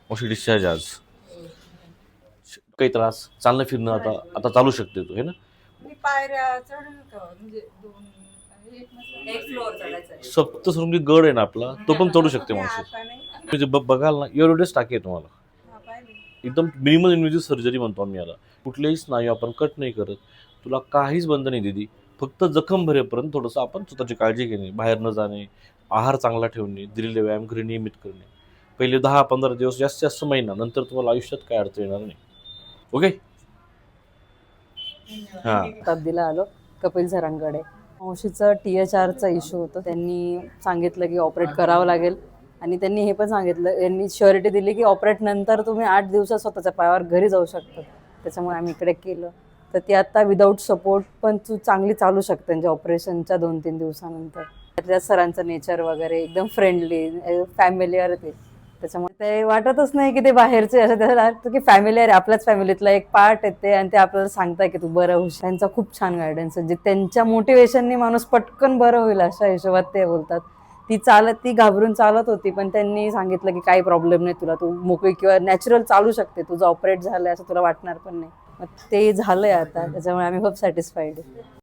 औषध डिस्चार्ज आज काही त्रास चालणं फिरणं आता आता चालू शकते तू हे ना मी पायऱ्या चढत होतो म्हणजे एक फ्लोअर चढायचा आहे. सप्तशृंगी गड आहे ना आपला तो पण चढू शकते मावशी. आता नाही. म्हणजे बघाल ना एवढेच टाके तुम्हाला हा, पाहिलं. एकदम मिनिमल इन्व्हेजिव्ह सर्जरी म्हणतो आम्ही याला. कुठलेही स्नायू आपण कट नाही करत, तुला काहीच बंद नाही दिदी. फक्त जखम भरेपर्यंत थोडंसं आपण स्वतःची काळजी घेणे, बाहेर न जाणे, आहार चांगला ठेवणे, दिलेले व्यायाम घरी नियमित करणे. पहिले 10-15 दिवस, जास्तीत जास्त महिना, नंतर तुम्हाला आयुष्यात काय अडचण येणार नाही. ओके. हां तब्दीला आलो कपिल सरांकडे. मावशीचं THRचा इश्यू होतं. त्यांनी सांगितलं की ऑपरेट करावं लागेल आणि त्यांनी हे पण सांगितलं, यांनी श्युरिटी दिली की ऑपरेट नंतर तुम्ही 8 दिवसात स्वतःच्या पायावर घरी जाऊ शकता. त्याच्यामुळे आम्ही इकडे केलं. तर ती आता विदाऊट सपोर्ट पण तू चांगली चालू शकते त्यांच्या ऑपरेशनच्या 2-3 दिवसानंतर. त्या सरांचं नेचर वगैरे एकदम फ्रेंडली, फॅमिलियर ते. त्याच्यामुळे ते वाटतच नाही की ते बाहेरचे, असं त्याला वाटतं की फॅमिलियर आहे, आपल्याच फॅमिलीतला एक पार्ट येते आणि ते आपल्याला सांगताय की तू बरं होऊ. त्यांचा खूप छान गायडन्स आहे, जे त्यांच्या मोटिवेशननी माणूस पटकन बरं होईल अशा हिशोबात ते बोलतात. ती घाबरून चालत होती, पण त्यांनी सांगितलं की काही प्रॉब्लेम नाही तुला, तू मोकळी किंवा नॅचरल चालू शकते, तुझं ऑपरेट झालंय असं तुला वाटणार पण नाही. मग ते झालंय आता, त्याच्यामुळे आम्ही खूप सॅटिस्फाईड आहे.